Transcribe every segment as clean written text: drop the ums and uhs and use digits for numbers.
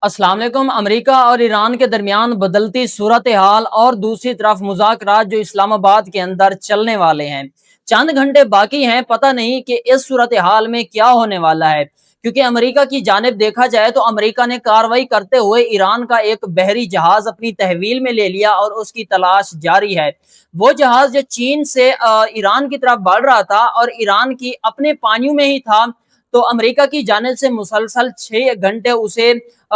अस्सलाम वालेकुम। अमेरिका और ईरान के दरमियान बदलती सूरत हाल और दूसरी तरफ मुज़ाकरात जो इस्लामाबाद के अंदर चलने वाले हैं। चंद घंटे बाकी हैं, पता नहीं कि इस सूरत हाल में क्या होने वाला है। क्योंकि अमेरिका की जानिब देखा जाए तो अमेरिका ने कार्रवाई करते हुए ईरान का एक बहरी जहाज अपनी तहवील में ले लिया और उसकी तलाश जारी है। वो जहाज जो चीन से ईरान की तरफ बढ़ रहा था और ईरान की अपने पानियों में ही था, तो अमेरिका की जानिब से मुसलसल 6 घंटे उसे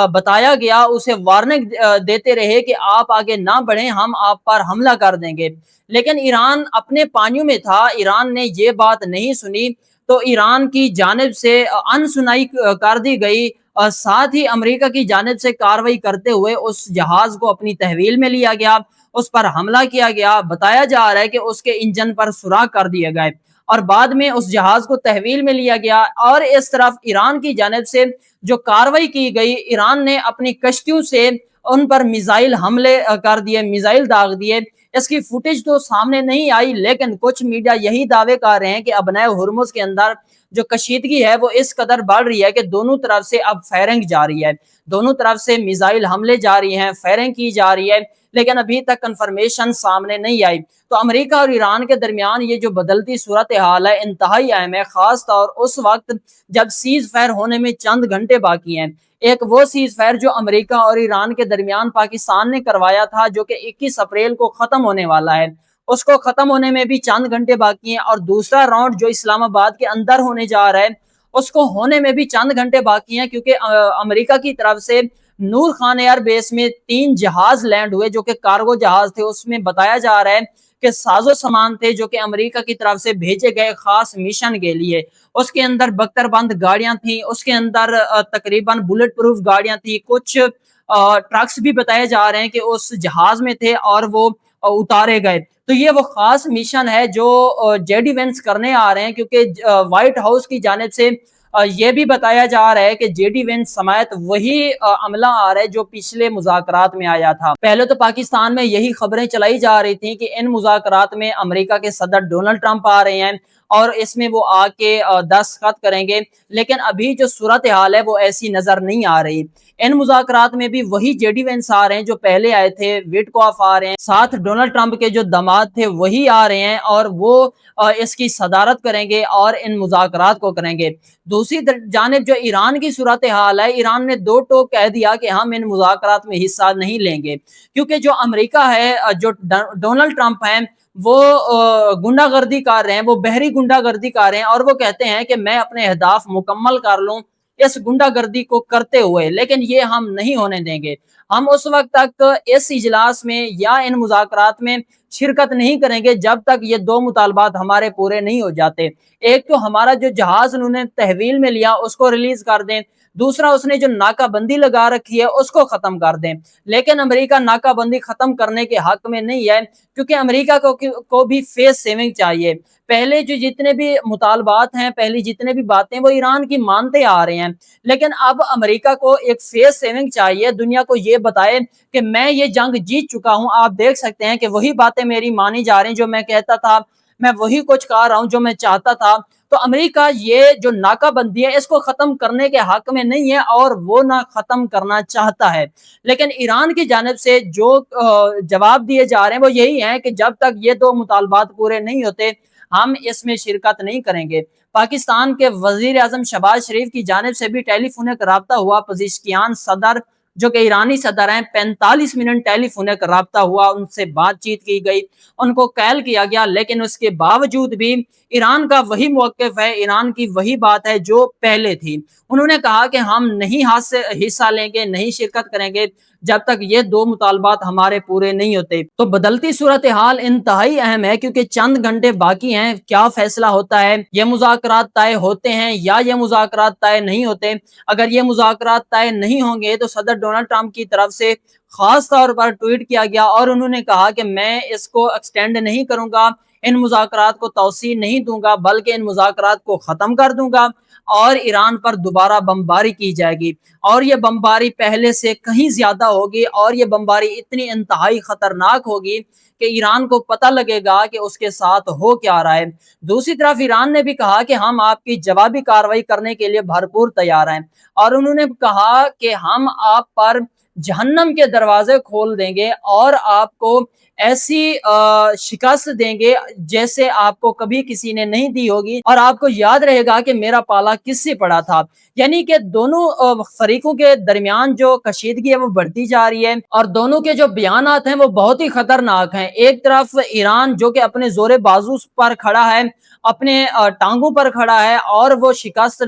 बताया गया, उसे वार्निंग देते रहे कि आप आगे ना बढ़ें, हम आप पर हमला कर देंगे। लेकिन ईरान अपने पानियों में था, ईरान ने ये बात नहीं सुनी, तो ईरान की जानिब से अनसुनाई कर दी गई। साथ ही अमेरिका की जानिब से कार्रवाई करते हुए उस जहाज को अपनी तहवील में लिया गया, उस पर हमला किया गया। बताया जा रहा है कि उसके इंजन पर सुराख कर दिए गए और बाद में उस जहाज को तहवील में लिया गया। और इस तरफ ईरान की जानिब से जो कार्रवाई की गई, ईरान ने अपनी कश्तियों से उन पर मिसाइल हमले कर दिए, मिसाइल दाग दिए। इसकी फुटेज तो सामने नहीं आई, लेकिन कुछ मीडिया यही दावे कर रहे हैं कि अबनाए हुर्मुज के अंदर जो कशीदगी है वो इस कदर बढ़ रही है कि दोनों तरफ से अब फायरिंग जारी है, दोनों तरफ से मिसाइल हमले जारी हैं, फायरिंग की जा रही है। लेकिन अभी तक कंफर्मेशन सामने नहीं आई। तो अमेरिका और ईरान के दरमियान ये जो बदलती सूरत हाल है इंतहाई अहम है, खास तौर उस वक्त जब सीज फायर होने में चंद घंटे बाकी हैं। एक वो सीज फायर जो अमेरिका और ईरान के दरमियान पाकिस्तान ने करवाया था, जो कि 21 अप्रैल को खत्म होने वाला है, उसको खत्म होने में भी चंद घंटे बाकी हैं। और दूसरा राउंड जो इस्लामाबाद के अंदर होने जा रहा है, उसको होने में भी चंद घंटे बाकी हैं। क्योंकि अमेरिका की तरफ से नूर खान एयर बेस में 3 जहाज लैंड हुए जो कि कार्गो जहाज थे। उसमें बताया जा रहा है कि साजो सामान थे जो कि अमेरिका की तरफ से भेजे गए खास मिशन के लिए। उसके अंदर बख्तरबंद गाड़ियां थी, उसके अंदर तकरीबन बुलेट प्रूफ गाड़ियां थी, कुछ ट्रक्स भी बताए जा रहे हैं कि उस जहाज में थे और वो उतारे गए। तो ये वो खास मिशन है जो जेडी वेंस करने आ रहे हैं। क्योंकि व्हाइट हाउस की जानिब से ये भी बताया जा रहा है कि जेडी वेंस समेत वही अमला आ रहा है जो पिछले मुज़ाकरात में आया था। पहले तो पाकिस्तान में यही खबरें चलाई जा रही थी कि इन मुज़ाकरात में अमेरिका के सदर डोनाल्ड ट्रंप आ रहे हैं और इसमें वो आके दस्तखत करेंगे। लेकिन अभी जो सूरत हाल है वो ऐसी नजर नहीं आ रही। इन मुज़ाकरात में भी वही जेडी वेंस आ रहे हैं जो पहले आए थे, विटकॉफ आ रहे हैं, साथ डोनाल्ड ट्रंप के जो दामाद थे वही आ रहे हैं और वो इसकी सदारत करेंगे और इन मुज़ाकरात को करेंगे। दूसरी जानिब जो ईरान की सूरत हाल है, ईरान ने दो टोक कह दिया कि हम इन मुज़ाकरात में हिस्सा नहीं लेंगे। क्योंकि जो अमेरिका है, जो डोनाल्ड ट्रंप हैं, वो गुंडागर्दी कर रहे हैं, वो बहरी गुंडागर्दी कर रहे हैं और वो कहते हैं कि मैं अपने अहदाफ मुकम्मल कर लूं इस गुंडागर्दी को करते हुए, लेकिन ये हम नहीं होने देंगे। हम उस वक्त तक इस इजलास में या इन मुज़ाकरात में शिरकत नहीं करेंगे जब तक ये दो मुतालबात हमारे पूरे नहीं हो जाते। एक तो हमारा जो जहाज उन्होंने तहवील में लिया उसको रिलीज कर दें, दूसरा उसने जो नाकाबंदी लगा रखी है उसको खत्म कर दें। लेकिन अमेरिका नाकाबंदी खत्म करने के हक में नहीं है, क्योंकि अमेरिका को भी फेस सेविंग चाहिए। पहले जो जितने भी मुतालबात हैं, पहली जितने भी बातें वो ईरान की मानते आ रहे हैं, लेकिन अब अमेरिका को एक फेस सेविंग चाहिए, दुनिया को ये बताए कि मैं ये जंग जीत चुका हूं। आप देख सकते हैं कि वही बातें मेरी मानी जा रही, जो मैं कहता था, मैं वही कुछ कह रहा हूं जो मैं चाहता था। तो अमेरिका ये जो नाकाबंदी है इसको खत्म करने के हक में नहीं है और वो ना खत्म करना चाहता है। लेकिन ईरान की जानिब से जो जवाब दिए जा रहे हैं वो यही है कि जब तक ये दो मुतालबात पूरे नहीं होते हम इसमें शिरकत नहीं करेंगे। पाकिस्तान के वजीर आजम शहबाज शरीफ की जानिब से भी टेलीफोनिक रब्ता हुआ, पजिश्कियान सदर जो कि ईरानी सदर हैं, 45 मिनट टेलीफोनिक रब्ता हुआ, उनसे बातचीत की गई, उनको कैल किया गया। लेकिन उसके बावजूद भी ईरान का वही मौक़िफ़ है, ईरान की वही बात है जो पहले थी। उन्होंने कहा कि हम नहीं हाथ से हिस्सा लेंगे, नहीं शिरकत करेंगे जब तक ये दो मुतालबात हमारे पूरे नहीं होते। तो बदलती सूरत हाल इंतहाई अहम है, क्योंकि चंद घंटे बाकी हैं, क्या फैसला होता है, ये मुज़ाकरात तय होते हैं या ये मुज़ाकरात तय नहीं होते। अगर ये मुज़ाकरात तय नहीं होंगे तो सदर डोनाल्ड ट्रंप की तरफ से खास तौर पर ट्वीट किया गया और उन्होंने कहा कि मैं इसको एक्सटेंड नहीं करूंगा, इन मुज़ाकरात को तौसीह नहीं दूंगा, बल्कि इन मुज़ाकरात को ख़त्म कर दूंगा और ईरान पर दोबारा बमबारी की जाएगी, और ये बमबारी पहले से कहीं ज़्यादा होगी, और ये बमबारी इतनी इंतहाई ख़तरनाक होगी कि ईरान को पता लगेगा कि उसके साथ हो क्या रहा है। दूसरी तरफ ईरान ने भी कहा कि हम आपकी जवाबी कार्रवाई करने के लिए भरपूर तैयार हैं, और उन्होंने कहा कि हम आप पर जहन्नम के दरवाजे खोल देंगे और आपको ऐसी शिकस्त देंगे जैसे आपको कभी किसी ने नहीं दी होगी, और आपको याद रहेगा कि मेरा पाला किससे पड़ा था। यानी कि दोनों फरीकों के दरमियान जो कशीदगी है वो बढ़ती जा रही है, और दोनों के जो बयानात हैं वो बहुत ही खतरनाक हैं। एक तरफ ईरान जो कि अपने जोरे बाजू पर खड़ा है, अपने टांगों पर खड़ा है, और वो शिकस्त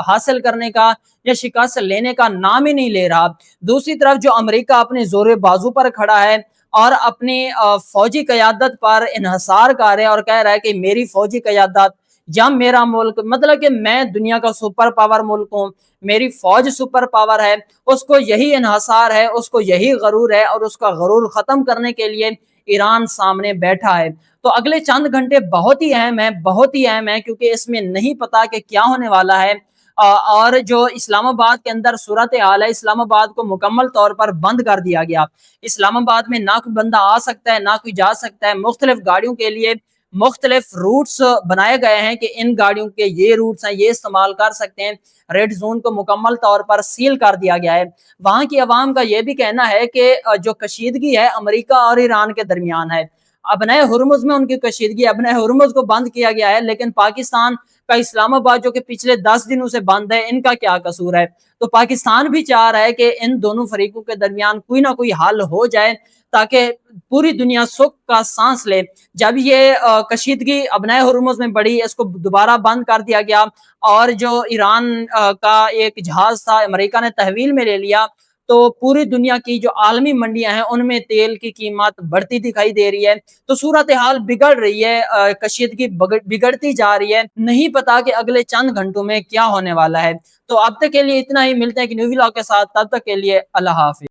हासिल करने का या शिकस्त लेने का नाम ही नहीं ले रहा। दूसरी तरफ जो अमेरिका अपने जोरे बाजू पर खड़ा है और अपनी फौजी क़यादत पर इन्हिसार कर रहे हैं और कह रहा है कि मेरी फौजी क़यादत या मेरा मुल्क, मतलब कि मैं दुनिया का सुपर पावर मुल्क हूँ, मेरी फौज सुपर पावर है, उसको यही इन्हिसार है, उसको यही गरूर है, और उसका गरूर ख़त्म करने के लिए ईरान सामने बैठा है। तो अगले चंद घंटे बहुत ही अहम है, बहुत ही अहम है, क्योंकि इसमें नहीं पता कि क्या होने वाला है। और जो इस्लामाबाद के अंदर सूरत हाल है, इस्लामाबाद को मुकम्मल तौर पर बंद कर दिया गया। इस्लामाबाद में ना कोई बंदा आ सकता है, ना कोई जा सकता है। मुख्तलिफ गाड़ियों के लिए मुख्तलिफ रूट्स बनाए गए हैं कि इन गाड़ियों के ये रूट्स हैं, ये इस्तेमाल कर सकते हैं। रेड जोन को मुकम्मल तौर पर सील कर दिया गया है। वहाँ की अवाम का ये भी कहना है कि जो कशीदगी है अमेरिका और ईरान के दरमियान है, अबनाए हुर्मुज़ में उनकी कशीदगी, अबनाए हुर्मुज़ को बंद किया गया है, लेकिन पाकिस्तान का इस्लामाबाद जो कि पिछले 10 दिनों से बंद है, इनका क्या कसूर है? तो पाकिस्तान भी चाह रहा है कि इन दोनों फरीकों के दरमियान कोई ना कोई हल हो जाए, ताकि पूरी दुनिया सुख का सांस ले। जब ये कशीदगी अबनाए हुर्मुज़ में बढ़ी, इसको दोबारा बंद कर दिया गया, और जो ईरान का एक जहाज था अमेरिका ने तहवील में ले लिया, तो पूरी दुनिया की जो आलमी मंडियां हैं उनमें तेल की कीमत बढ़ती दिखाई दे रही है। तो सूरत हाल बिगड़ रही है, कशीदगी बिगड़ती जा रही है। नहीं पता कि अगले चंद घंटों में क्या होने वाला है। तो अब तक के लिए इतना ही, मिलते हैं कि न्यू व्लॉग के साथ, तब तक के लिए अल्लाह हाफिज।